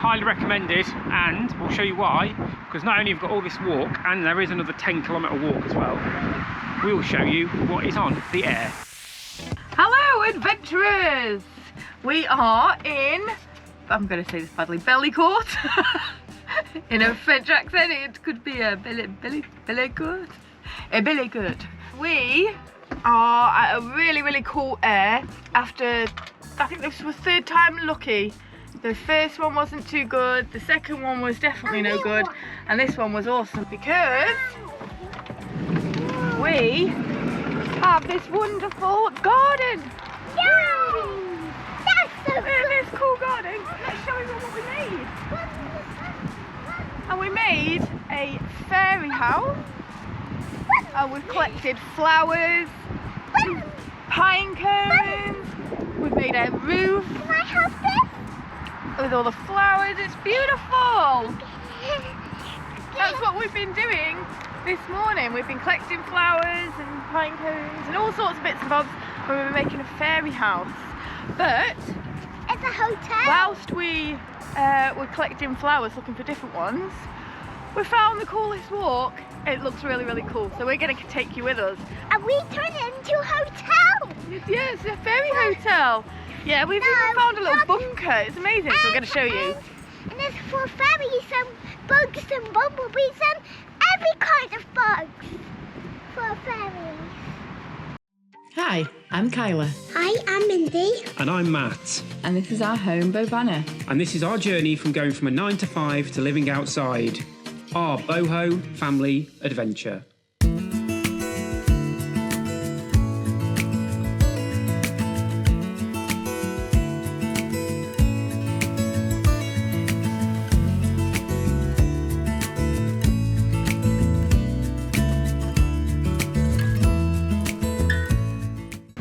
Highly recommended, and we'll show you why, because not only have we got all this walk, and there is another 10-kilometre walk as well, we will show you what is on the air. Hello adventurers! We are in, I'm going to say this badly, Bellicourt. In a French accent it could be a Bellicourt. A Bellicourt. We are at a really cool air after, I think this was third time lucky. The first one wasn't too good, the second one was definitely no good, and this one was awesome because we have this wonderful garden. Yay! That's so In this cool garden. Let's show you what we made. And we made a fairy house, and we've collected flowers, pine cones, we've made a roof. Can I have this? With all the flowers, it's beautiful. That's what we've been doing this morning. We've been collecting flowers and pine cones and all sorts of bits and bobs when we were making a fairy house. But It's a hotel. whilst we were collecting flowers, looking for different ones, we found the coolest walk. It looks really cool, so we're going to take you with us. And we turned it into a hotel. Yeah, it's a fairy hotel. Yeah, we've even found a little bunker. It's amazing, so we're going to show you. And there's for fairies and bugs and bumblebees and every kind of bugs for fairies. Hi, I'm Kyla. Hi, I'm Mindy. And I'm Matt, And this is our home, Boho. and this is our journey from going from a 9 to 5 to living outside. Our Boho family adventure.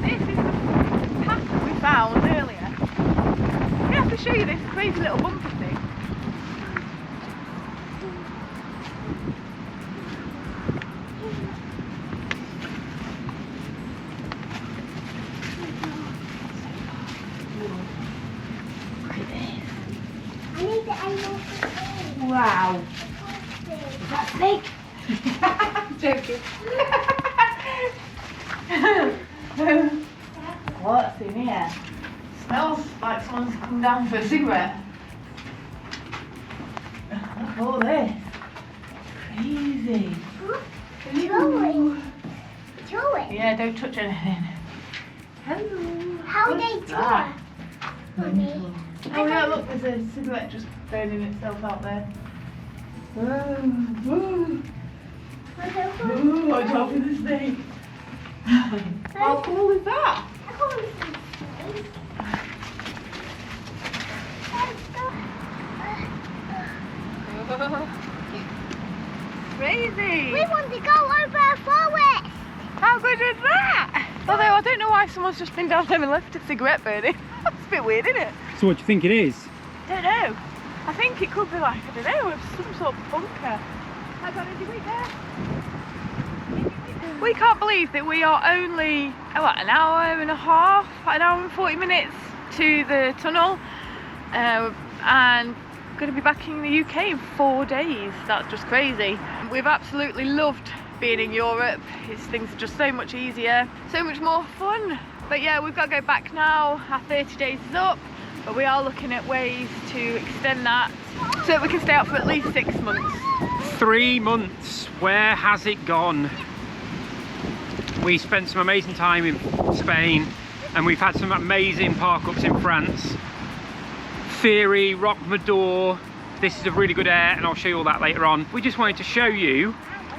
This is the path that we found earlier. We have to show you this crazy little bumper thing. I need the animal. Wow. Is that snake? Joking. What's in here? Smells like someone's come down for a cigarette. Look at all this. Crazy. Throw it. Throw it. Yeah, don't touch anything. Hello. How What's they throw that? it? Mommy. Oh yeah, look, there's a cigarette just burning itself out there. Ooh, watch out for the snake. How cool is that? Crazy! We want to go over a forest. How good is that? Although I don't know why someone's just been down there and left a cigarette burning. That's a bit weird, isn't it? So what do you think it is? Don't know. I think it could be like, I don't know, some sort of bunker. How about it? Wait there. We can't believe that we are only an hour and a half, an hour and 40 minutes to the tunnel, and going to be back in the UK in 4 days. That's just crazy. We've absolutely loved being in Europe. Things are just so much easier, so much more fun. But yeah, we've got to go back now. Our 30 days is up, but we are looking at ways to extend that so that we can stay out for at least 6 months. 3 months. Where has it gone? We spent some amazing time in Spain, and we've had some amazing park-ups in France. Theory, Rock Mador. This is a really good air, and I'll show you all that later on. We just wanted to show you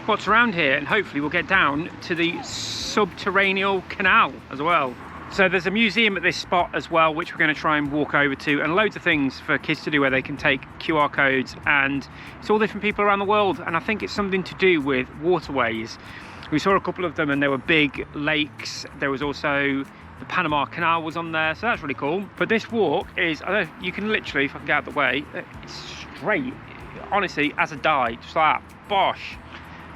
what's around here, and hopefully we'll get down to the Subterranean Canal as well. So there's a museum at this spot as well, which we're going to try and walk over to, and loads of things for kids to do where they can take QR codes, and it's all different people around the world, and I think it's something to do with waterways. We saw a couple of them, and there were big lakes. There was also the Panama Canal was on there, so that's really cool. But this walk is, I don't know, you can literally, if I can get out of the way, it's straight, honestly, as a die, just like that, bosh.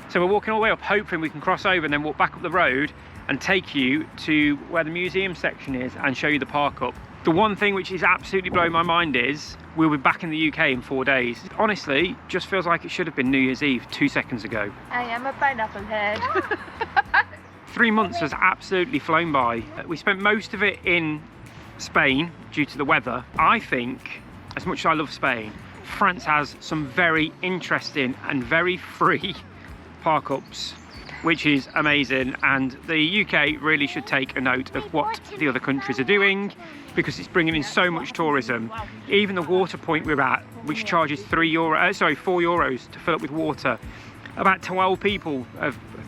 So we're walking all the way up, hoping we can cross over and then walk back up the road and take you to where the museum section is and show you the park up. The one thing which is absolutely blowing my mind is we'll be back in the UK in 4 days. Honestly, just feels like it should have been New Year's Eve 2 seconds ago. I am a pineapple head. 3 months has absolutely flown by. We spent most of it in Spain due to the weather. I think, as much as I love Spain, France has some very interesting and very free park-ups, which is amazing, and the UK really should take a note of what the other countries are doing, because it's bringing in so much tourism. Even the water point we're at, which charges €4 to fill up with water. About 12 people,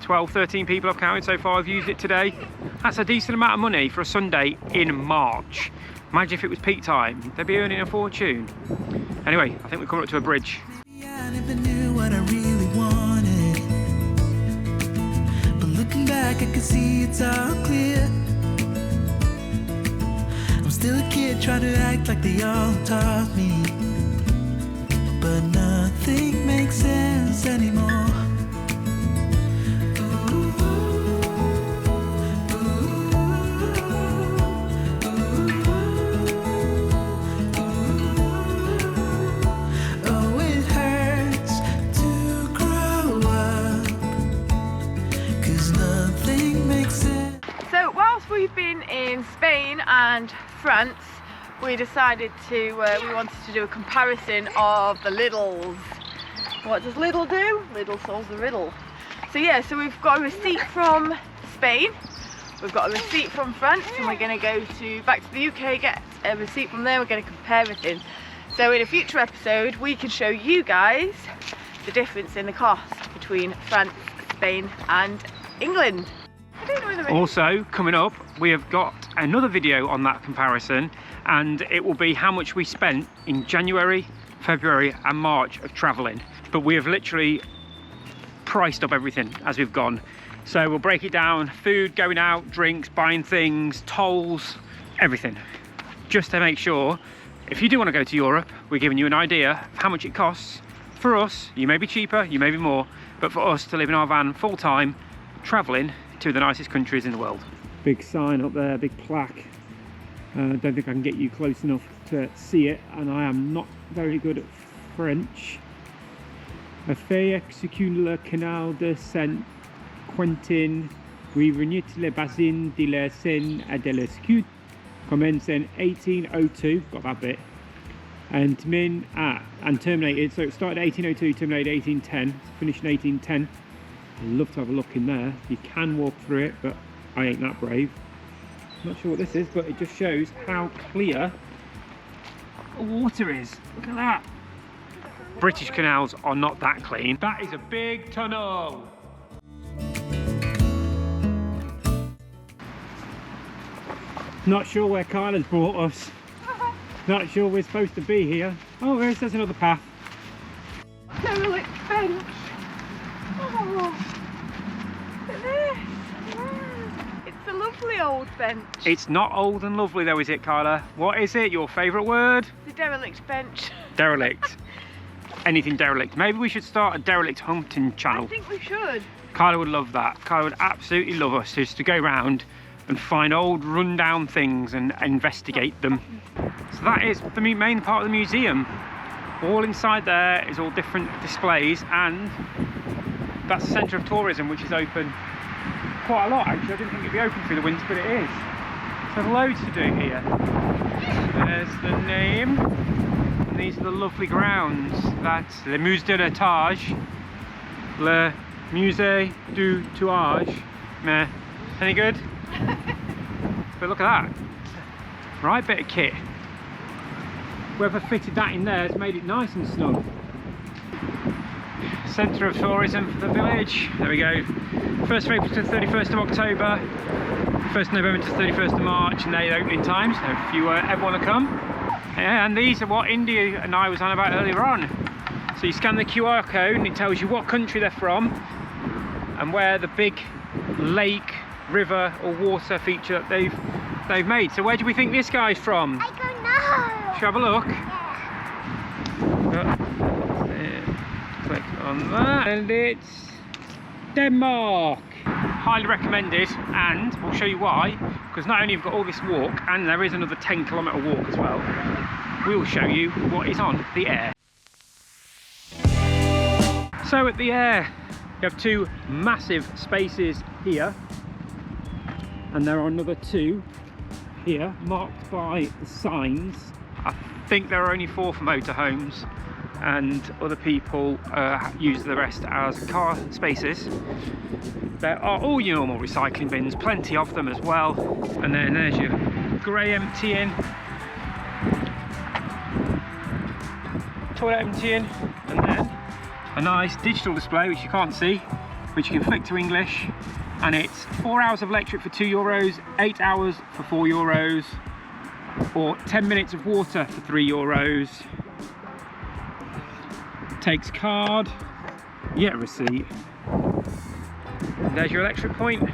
13 people I've counted so far have used it today. That's a decent amount of money for a Sunday in March. Imagine if it was peak time, they'd be earning a fortune. Anyway, I think we're coming up to a bridge. I never knew what I really wanted, but looking back I can see it's all clear. I'm still a kid trying to act like they all taught me, but nothing makes sense anymore. We've been in Spain and France. We decided to, we wanted to do a comparison of the Lidls. What does Lidl do? Lidl solves the riddle. So yeah, so we've got a receipt from Spain, we've got a receipt from France, and we're going to go back to the UK, get a receipt from there. We're going to compare everything. So in a future episode, we can show you guys the difference in the cost between France, Spain and England. Also, coming up, we have got another video on that comparison, and it will be how much we spent in January, February and March of travelling. But we have literally priced up everything as we've gone. So we'll break it down: food, going out, drinks, buying things, tolls, everything. Just to make sure, if you do want to go to Europe, we're giving you an idea of how much it costs. For us, you may be cheaper, you may be more, but for us to live in our van full time, travelling to the nicest countries in the world. Big sign up there, big plaque. Don't think I can get you close enough to see it, and I am not very good at French. Subterranean Canal de Saint-Quentin, reunite le bassin de la Seine et de l'Escaut, commence in 1802, got that bit, and terminated, so it started 1802, terminated 1810, finished in 1810. I'd love to have a look in there. You can walk through it, but I ain't that brave. Not sure what this is, but it just shows how clear the water is. Look at that. British canals are not that clean. That is a big tunnel. Not sure where Kyla's brought us. Not sure we're supposed to be here. Oh, there's another path. Derelict bench. Oh, look at this. Wow. It's a lovely old bench. It's not old and lovely though, is it, Kyla? What is it? Your favourite word? The derelict bench. Derelict. Anything derelict. Maybe we should start a derelict hunting channel. I think we should. Kyla would love that. Kyla would absolutely love us just to go around and find old rundown things and investigate them. So that is the main part of the museum. All inside there is all different displays, and that's the centre of tourism, which is open quite a lot actually. I didn't think it'd be open through the winter, but it is. So loads to do here. There's the name, and these are the lovely grounds. That's Le Musée de l'Etage, Le Musée du Touage. Meh. Any good? But look at that. Right bit of kit. Whoever fitted that in there has made it nice and snug. Centre of tourism for the village. There we go. 1st of April to the 31st of October, 1st of November to the 31st of March, and they're opening times, so if you ever want to come. Yeah, and these are what India and I was on about earlier on. So you scan the QR code and it tells you what country they're from and where the big lake, river or water feature that they've made. So where do we think this guy's from? I don't know. Shall we have a look? Yeah. Click on that, and it's Denmark. Highly recommended, and we'll show you why, because not only have you got all this walk, and there is another 10-kilometre walk as well. we will show you what is on the air. So at the air, you have two massive spaces here, and there are another two here marked by the signs. I think there are only 4 for motorhomes, and other people use the rest as car spaces. There are all your normal recycling bins, plenty of them as well. And then there's your grey emptying, toilet emptying, and then a nice digital display which you can't see, which you can flick to English, and it's 4 hours of electric for €2, 8 hours for €4, or 10 minutes of water for €3. Takes card, you get a receipt. There's your electric point,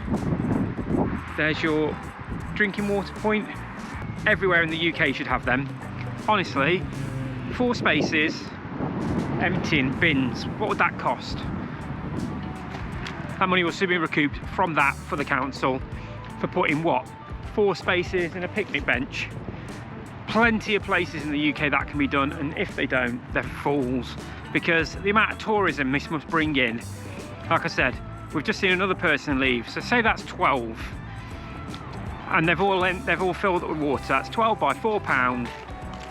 there's your drinking water point. Everywhere in the UK should have them. Honestly, 4 spaces, emptying bins, what would that cost? That money will still be recouped from that for the council for putting what? 4 spaces and a picnic bench. Plenty of places in the UK that can be done, and if they don't, they're fools, because the amount of tourism this must bring in. Like I said, we've just seen another person leave, so say that's 12, and they've all filled up with water. That's 12 by £4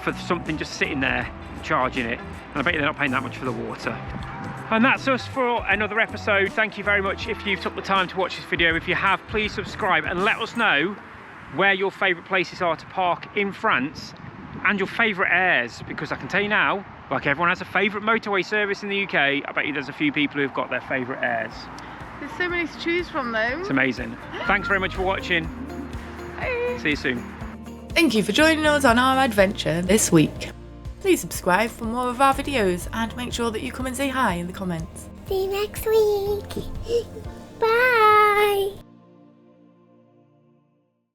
for something just sitting there charging it, and I bet you they're not paying that much for the water. And that's us for another episode. Thank you very much if you've took the time to watch this video. If you have, please subscribe and let us know where your favourite places are to park in France and your favourite airs, because I can tell you now, like everyone has a favourite motorway service in the UK, I bet you there's a few people who've got their favourite airs. There's so many to choose from though. It's amazing. Thanks very much for watching. Bye. See you soon. Thank you for joining us on our adventure this week. Please subscribe for more of our videos and make sure that you come and say hi in the comments. See you next week. Bye.